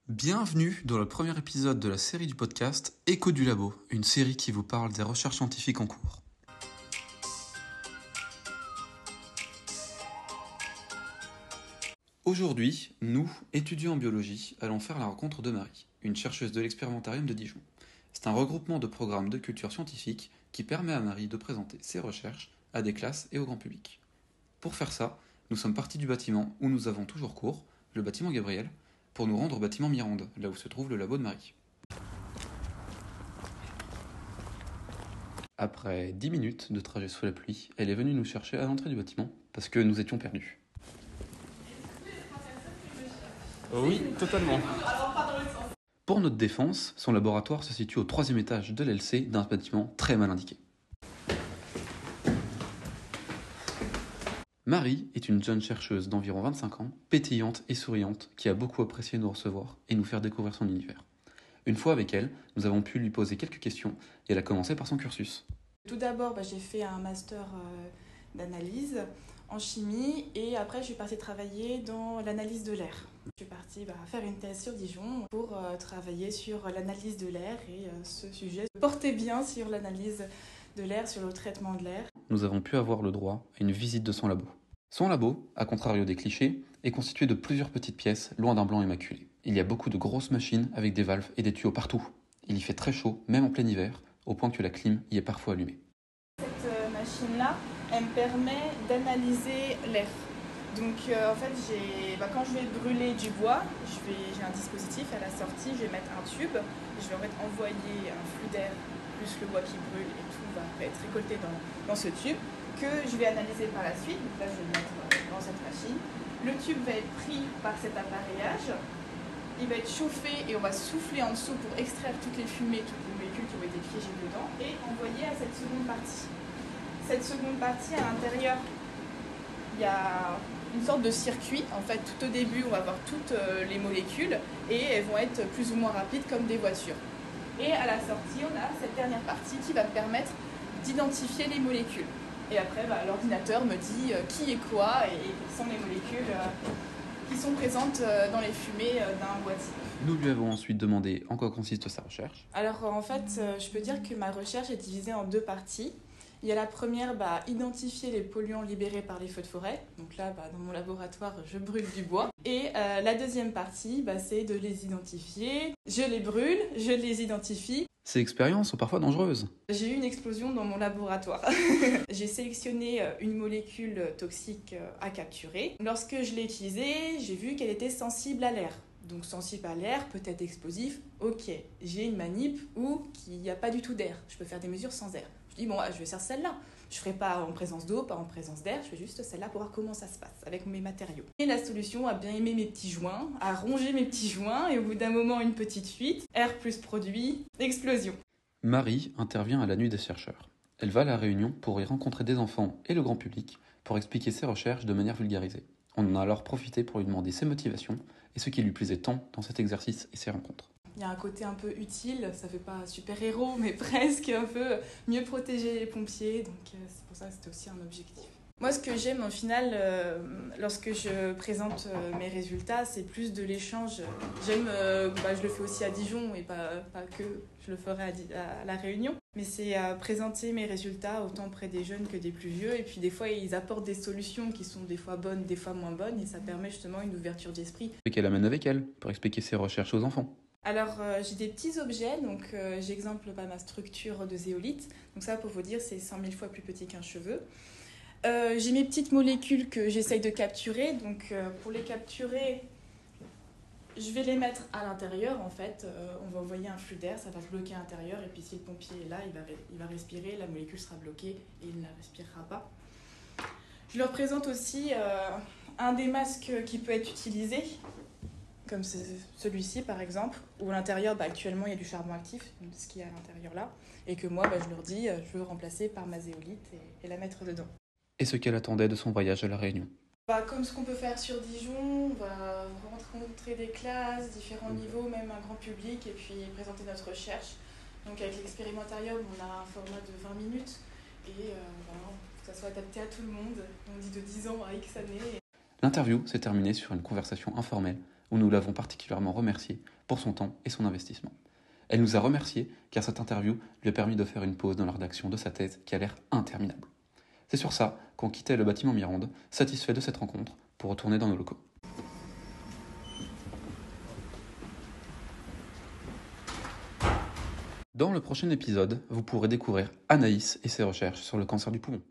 Bienvenue dans le premier épisode de la série du podcast Écho du Labo, une série qui vous parle des recherches scientifiques en cours. Aujourd'hui, nous, étudiants en biologie, allons faire la rencontre de Marie, une chercheuse de l'expérimentarium de Dijon. C'est un regroupement de programmes de culture scientifique qui permet à Marie de présenter ses recherches à des classes et au grand public. Pour faire ça, nous sommes partis du bâtiment où nous avons toujours cours, le bâtiment Gabriel, pour nous rendre au bâtiment Mirande, là où se trouve le labo de Marie. Après 10 minutes de trajet sous la pluie, elle est venue nous chercher à l'entrée du bâtiment, parce que nous étions perdus. Oui, totalement. Pour notre défense, son laboratoire se situe au 3e étage de l'LC d'un bâtiment très mal indiqué. Marie est une jeune chercheuse d'environ 25 ans, pétillante et souriante, qui a beaucoup apprécié nous recevoir et nous faire découvrir son univers. Une fois avec elle, nous avons pu lui poser quelques questions et elle a commencé par son cursus. Tout d'abord, j'ai fait un master d'analyse en chimie et après je suis partie travailler dans l'analyse de l'air. Je suis partie faire une thèse sur Dijon pour travailler sur l'analyse de l'air et ce sujet portait bien sur l'analyse de l'air, sur le traitement de l'air. Nous avons pu avoir le droit à une visite de son labo. Son labo, à contrario des clichés, est constitué de plusieurs petites pièces loin d'un blanc immaculé. Il y a beaucoup de grosses machines avec des valves et des tuyaux partout. Il y fait très chaud, même en plein hiver, au point que la clim y est parfois allumée. Cette machine-là, elle me permet d'analyser l'air. Donc en fait, quand je vais brûler du bois, j'ai un dispositif à la sortie, je vais mettre un tube, je vais en fait envoyer un flux d'air plus le bois qui brûle et tout va être récolté dans ce tube que je vais analyser par la suite. Donc là, je vais le mettre dans cette machine. Le tube va être pris par cet appareillage, il va être chauffé et on va souffler en dessous pour extraire toutes les fumées, toutes les molécules qui ont été piégées dedans et envoyer à cette seconde partie. Cette seconde partie, à l'intérieur, il y a une sorte de circuit. En fait, tout au début, on va avoir toutes les molécules et elles vont être plus ou moins rapides comme des voitures. Et à la sortie, on a cette dernière partie qui va me permettre d'identifier les molécules. Et après, l'ordinateur me dit qui est quoi et quelles sont les molécules qui sont présentes dans les fumées d'un boîtier. Nous lui avons ensuite demandé en quoi consiste sa recherche. Alors en fait, je peux dire que ma recherche est divisée en deux parties. Il y a la première, identifier les polluants libérés par les feux de forêt. Donc là, dans mon laboratoire, je brûle du bois. Et la deuxième partie, c'est de les identifier. Je les brûle, je les identifie. Ces expériences sont parfois dangereuses. J'ai eu une explosion dans mon laboratoire. J'ai sélectionné une molécule toxique à capturer. Lorsque je l'ai utilisée, j'ai vu qu'elle était sensible à l'air. Donc sensible à l'air, peut-être explosif. Ok, j'ai une manip où il n'y a pas du tout d'air. Je peux faire des mesures sans air. Je dis, je vais faire celle-là. Je ne ferai pas en présence d'eau, pas en présence d'air. Je fais juste celle-là pour voir comment ça se passe avec mes matériaux. Et la solution a bien aimé mes petits joints, a rongé mes petits joints. Et au bout d'un moment, une petite fuite. Air plus produit, explosion. Marie intervient à la nuit des chercheurs. Elle va à la réunion pour y rencontrer des enfants et le grand public pour expliquer ses recherches de manière vulgarisée. On en a alors profité pour lui demander ses motivations et ce qui lui plaisait tant dans cet exercice et ses rencontres. Il y a un côté un peu utile, ça fait pas super-héros, mais presque un peu mieux protéger les pompiers, donc c'est pour ça que c'était aussi un objectif. Moi, ce que j'aime au final, lorsque je présente mes résultats, c'est plus de l'échange. J'aime, je le fais aussi à Dijon et pas que je le ferai à La Réunion. Mais c'est présenter mes résultats autant auprès des jeunes que des plus vieux. Et puis des fois, ils apportent des solutions qui sont des fois bonnes, des fois moins bonnes. Et ça permet justement une ouverture d'esprit. Et qu'elle amène avec elle pour expliquer ses recherches aux enfants. Alors, j'ai des petits objets, donc j'exemple ma structure de zéolite. Donc ça, pour vous dire, c'est 100 000 fois plus petit qu'un cheveu. J'ai mes petites molécules que j'essaye de capturer. Donc, pour les capturer, je vais les mettre à l'intérieur, en fait. On va envoyer un flux d'air, ça va se bloquer à l'intérieur. Et puis, si le pompier est là, il va respirer, la molécule sera bloquée et il ne la respirera pas. Je leur présente aussi un des masques qui peut être utilisé, comme celui-ci par exemple, où à l'intérieur, actuellement, il y a du charbon actif, ce qui est à l'intérieur là, et que moi, je leur dis, je veux remplacer par ma zéolite et la mettre dedans. Et ce qu'elle attendait de son voyage à La Réunion. Comme ce qu'on peut faire sur Dijon, on va rencontrer des classes, différents niveaux, même un grand public, et puis présenter notre recherche. Donc avec l'expérimentarium, on a un format de 20 minutes, et que ça soit adapté à tout le monde. On dit de 10 ans à X années. L'interview s'est terminée sur une conversation informelle où nous l'avons particulièrement remerciée pour son temps et son investissement. Elle nous a remerciés car cette interview lui a permis de faire une pause dans la rédaction de sa thèse qui a l'air interminable. C'est sur ça qu'on quittait le bâtiment Mirande, satisfait de cette rencontre, pour retourner dans nos locaux. Dans le prochain épisode, vous pourrez découvrir Anaïs et ses recherches sur le cancer du poumon.